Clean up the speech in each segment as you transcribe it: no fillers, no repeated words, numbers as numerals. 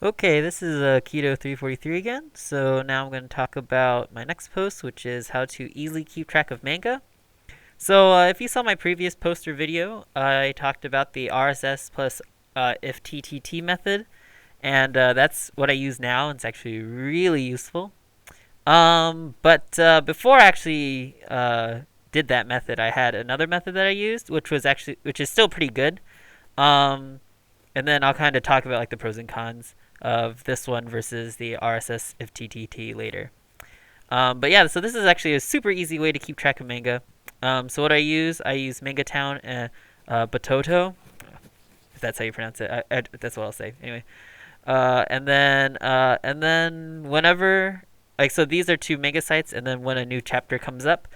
Okay, this is Keto 343 again. So now I'm going to talk about my next post, which is how to easily keep track of manga. So if you saw my previous poster video, I talked about the RSS plus if TTT method, and that's what I use now. It's actually really useful. But before I actually did that method, I had another method that I used, which is still pretty good. Um, and then I'll kind of talk about like the pros and cons of this one versus the RSS if TTT later. But yeah, so this is actually a super easy way to keep track of manga. So what I use Manga Town and Batoto, if that's how you pronounce it. That's what I'll say. Anyway, and then whenever like so these are two manga sites, and then when a new chapter comes up,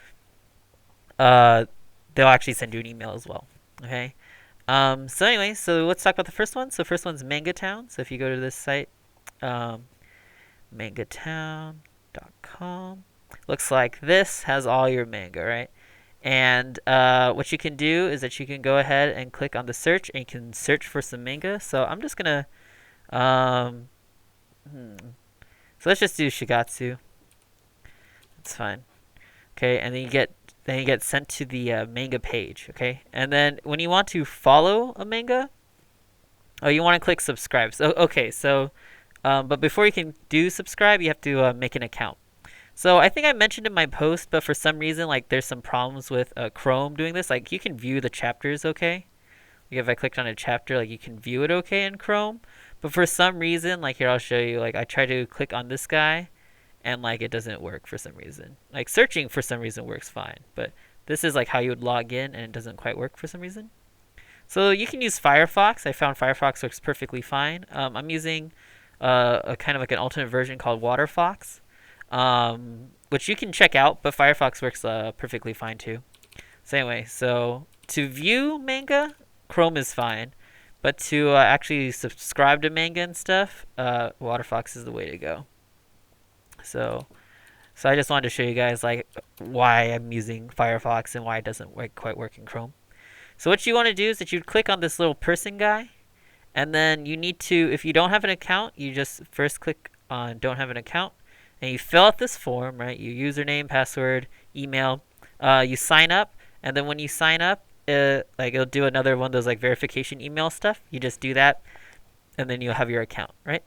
uh, they'll actually send you an email as well. Okay. So anyway, so let's talk about the first one. So first one's Manga Town. So if you go to this site, um, mangatown.com, looks like this has all your manga, right? And what you can do is that you can go ahead and click on the search, and you can search for some manga. So I'm just gonna, um, hmm. So let's just do Shigatsu. That's fine. Okay, and then you get sent to the manga page. Okay, and then when you want to follow a manga, oh, you want to click subscribe. So okay, so but before you can do subscribe, you have to make an account. So I think I mentioned in my post, but for some reason, like there's some problems with Chrome doing this. Like you can view the chapters okay. Like if I clicked on a chapter, like you can view it okay in Chrome. But for some reason, like here I'll show you. Like I try to click on this guy, and like it doesn't work for some reason. Like searching for some reason works fine, but this is like how you would log in, and it doesn't quite work for some reason. So you can use Firefox. I found Firefox works perfectly fine. I'm using a kind of like an alternate version called WaterFox, which you can check out, but Firefox works perfectly fine too. So anyway, so to view manga, Chrome is fine, but to actually subscribe to manga and stuff, WaterFox is the way to go. So so I just wanted to show you guys like why I'm using Firefox and why it doesn't quite work in Chrome. So what you want to do is that you click on this little person guy, and then you need to, if you don't have an account, you just first click on don't have an account, and you fill out this form, right? Your username, password, email. You sign up, and then when you sign up, like it'll do another one of those like verification email stuff. You just do that, and then you'll have your account, right?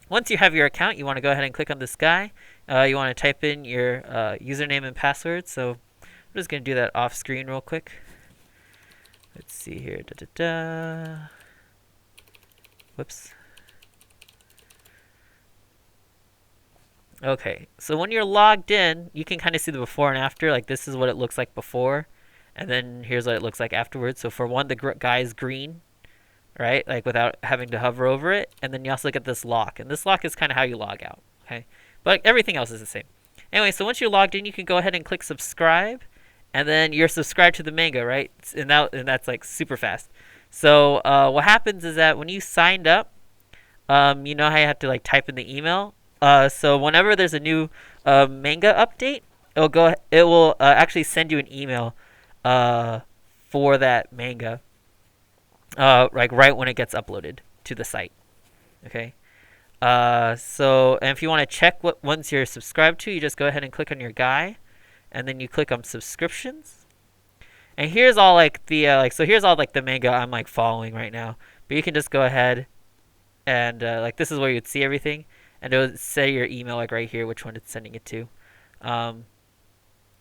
Once you have your account, you want to go ahead and click on this guy. You want to type in your username and password. So I'm just going to do that off screen real quick. Let's see here. Da, da, da. Whoops. Okay, so when you're logged in, you can kind of see the before and after. Like this is what it looks like before, and then here's what it looks like afterwards. So for one, the guy is green, right? Like without having to hover over it. And then you also get this lock, and this lock is kind of how you log out. Okay, but everything else is the same. Anyway, so once you're logged in, you can go ahead and click subscribe, and then you're subscribed to the manga, right? And that's like super fast. So what happens is that when you signed up, you know how you have to like type in the email. So whenever there's a new manga update, it will actually send you an email for that manga, like right when it gets uploaded to the site. Okay. So and if you want to check what ones you're subscribed to, you just go ahead and click on your guy, and then you click on subscriptions. And here's all like the so here's all like the manga I'm like following right now. But you can just go ahead and like this is where you'd see everything, and it'll say your email like right here, which one it's sending it to. Um,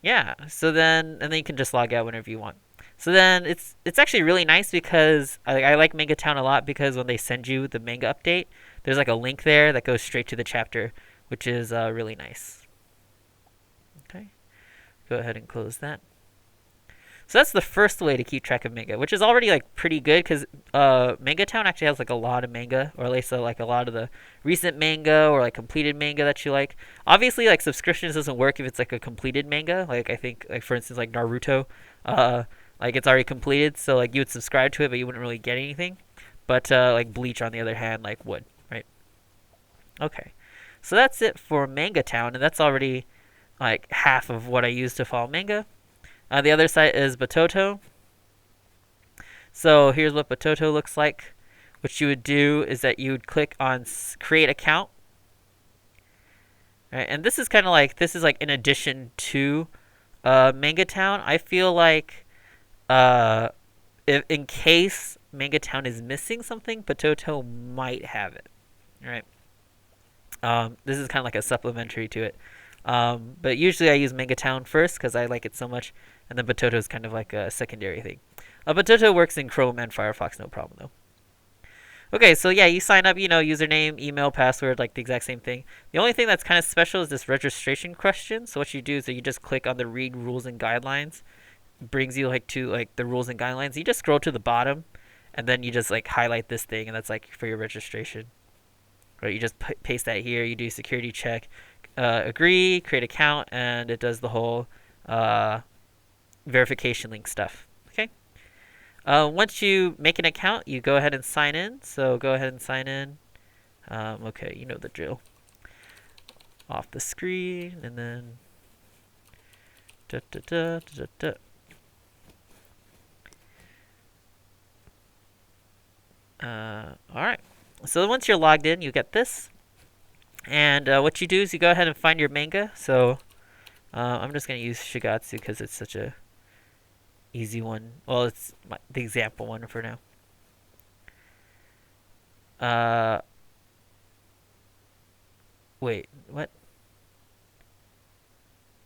yeah. So then you can just log out whenever you want. So then it's actually really nice because I like Manga Town a lot because when they send you the manga update, there's like a link there that goes straight to the chapter, which is really nice. Okay, go ahead and close that. So that's the first way to keep track of manga, which is already like pretty good because Manga Town actually has like a lot of manga, or at least like a lot of the recent manga or like completed manga that you like. Obviously, like subscriptions doesn't work if it's like a completed manga. Like I think like for instance like Naruto, like it's already completed, so like you would subscribe to it, but you wouldn't really get anything. But like Bleach on the other hand, like would, right? Okay, so that's it for Manga Town, and that's already like half of what I use to follow manga. The other site is Batoto. So here's what Batoto looks like, what you would do is that you would click on create account, right? And this is kind of like this is like in addition to Manga Town. I feel like uh, if in case Manga Town is missing something, Potato might have it, right? This is kind of like a supplementary to it. But usually I use Manga Town first because I like it so much, and then Potato is kind of like a secondary thing. Potato works in Chrome and Firefox, no problem though. Okay, so yeah, you sign up, username, email, password, like the exact same thing. The only thing that's kind of special is this registration question. So what you do is that you just click on the read rules and guidelines. It brings you like to like the rules and guidelines. You just scroll to the bottom, and then you just like highlight this thing, and that's like for your registration. Right? You just paste that here. You do security check, agree, create account, and it does the whole verification link stuff. Okay. Once you make an account, you go ahead and sign in. So go ahead and sign in. Okay, you know the drill. Off the screen, and then da, da, da, da, da. All right. So once you're logged in, you get this, and what you do is you go ahead and find your manga. So I'm just gonna use Shigatsu because it's such a easy one. Well, it's the example one for now. Uh, wait, what?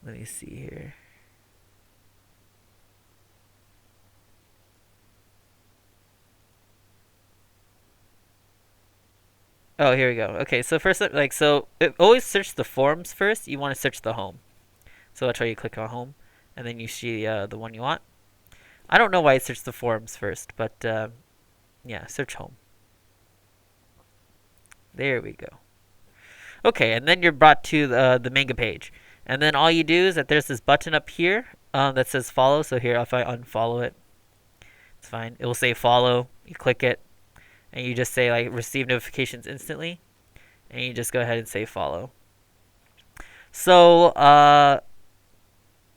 Let me see here. Oh, here we go. Okay, so first, so always search the forums first. You want to search the home. So that's why you click on home, and then you see the one you want. I don't know why I searched the forums first, but yeah, search home. There we go. Okay, and then you're brought to the manga page. And then all you do is that there's this button up here that says follow. So here, if I unfollow it, it's fine. It will say follow. You click it, and you just say like receive notifications instantly. And you just go ahead and say follow. So,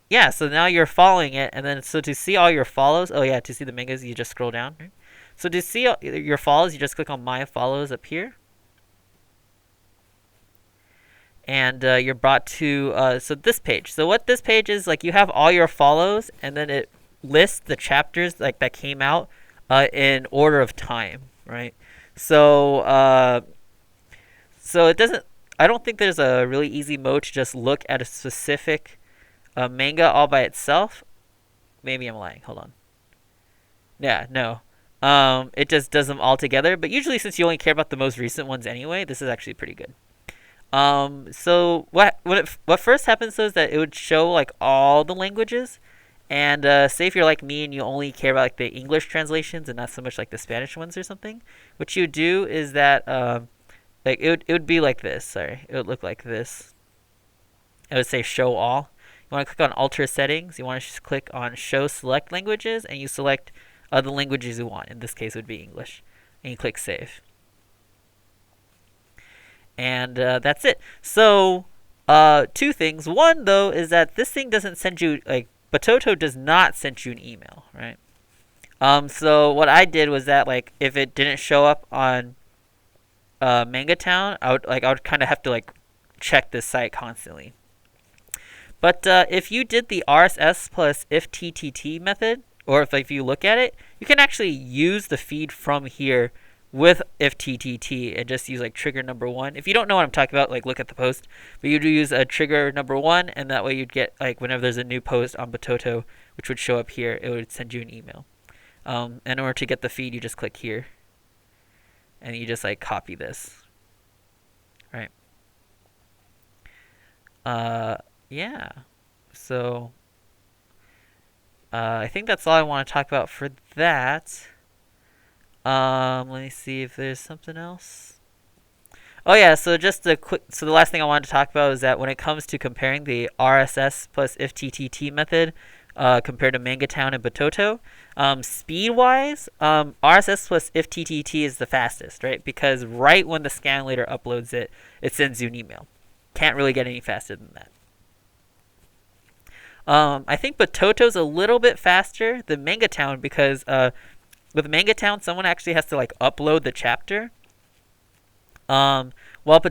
yeah, so now you're following it. And then so to see all your follows, oh yeah, to see the mangas, you just scroll down. Right? So to see your follows, you just click on my follows up here. And you're brought to so this page. So what this page is like, you have all your follows, and then it lists the chapters like that came out in order of time, right? So so it doesn't. I don't think there's a really easy mode to just look at a specific manga all by itself. Maybe I'm lying. Hold on. Yeah, no. It just does them all together. But usually, since you only care about the most recent ones anyway, this is actually pretty good. So what first happens though is that it would show like all the languages, and say if you're like me and you only care about like the English translations and not so much like the Spanish ones or something, what you do is that like it would be like this. Sorry, it would look like this. It would say show all. You want to click on alter settings. You want to just click on show select languages, and you select the languages you want. In this case, it would be English, and you click save. And that's it. So, two things. One, though, is that this thing doesn't send you, like, Batoto does not send you an email, right? So what I did was that, like, if it didn't show up on Manga Town, I would kind of have to, like, check this site constantly. But if you did the RSS plus ifTTT method, or if you look at it, you can actually use the feed from here with ifTTT and just use like trigger number 1. If you don't know what I'm talking about, like look at the post. But you do use a trigger number 1, and that way you'd get like whenever there's a new post on Batoto, which would show up here, it would send you an email. In order to get the feed, you just click here, and you just like copy this, right? Yeah. So I think that's all I want to talk about for that. Let me see if there's something else. Oh yeah, so just a quick. So the last thing I wanted to talk about is that when it comes to comparing the RSS plus ifTTT method, compared to Manga Town and Batoto, speed-wise, RSS plus ifTTT is the fastest, right? Because right when the scan later uploads it, it sends you an email. Can't really get any faster than that. I think Batoto's a little bit faster than Manga Town because with Manga Town, someone actually has to like upload the chapter. Um, while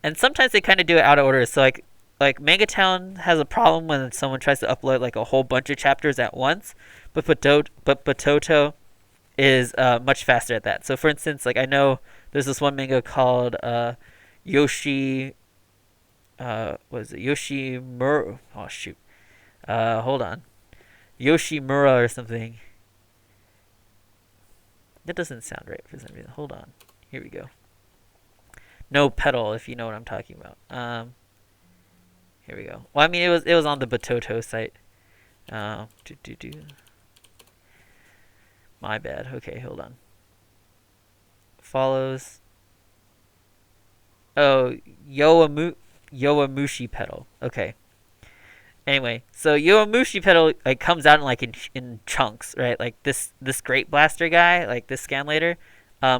and sometimes they kind of do it out of order. So like Manga Town has a problem when someone tries to upload like a whole bunch of chapters at once, but Potato is much faster at that. So for instance, like I know there's this one manga called Yoshi. What is it? Yoshimura. Oh shoot. Hold on. Yoshimura or something. That doesn't sound right for some reason. Hold on. Here we go. No pedal, if you know what I'm talking about. Here we go. Well, I mean, it was on the Batoto site. Do do do. My bad. Okay, hold on. Follows. Oh, Yowamushi pedal. Okay. Anyway, so Yowamushi pedal like comes out in like in chunks, right? Like this Great Blaster guy, like this scanlator,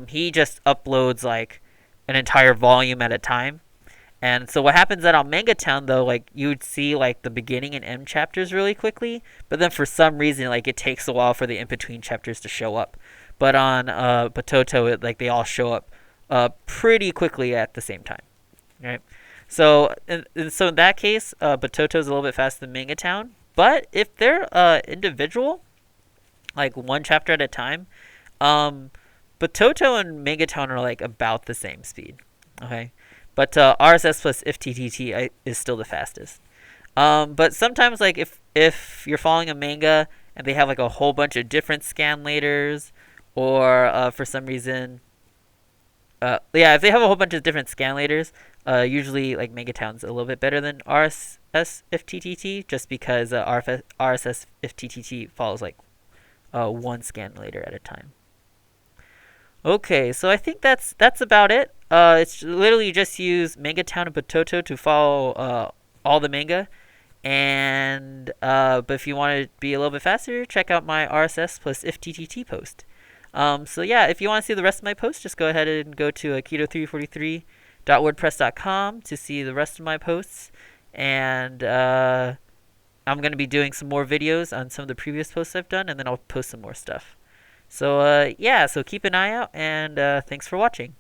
he just uploads like an entire volume at a time. And so what happens that on Manga Town though, like you would see like the beginning and end chapters really quickly, but then for some reason like it takes a while for the in between chapters to show up. But on Batoto, like they all show up pretty quickly at the same time, right? So so in that case, Batoto is a little bit faster than Manga Town. But if they're individual, like one chapter at a time, um, Batoto and Manga Town are like about the same speed. Okay, but RSS plus FTTT is still the fastest. But sometimes like if you're following a manga and they have like a whole bunch of different scanlators, or for some reason yeah, if they have a whole bunch of different scanlators, usually like Megatown's a little bit better than RSS if TTT, just because RSS if TTT follows like one scanlator at a time. Okay, so I think that's about it. It's literally just use Megatown and Pototo to follow all the manga, and but if you want to be a little bit faster, check out my RSS plus if TTT post. So yeah, if you want to see the rest of my posts, just go ahead and go to keto343.wordpress.com to see the rest of my posts. And I'm going to be doing some more videos on some of the previous posts I've done, and then I'll post some more stuff. So yeah, so keep an eye out, and thanks for watching.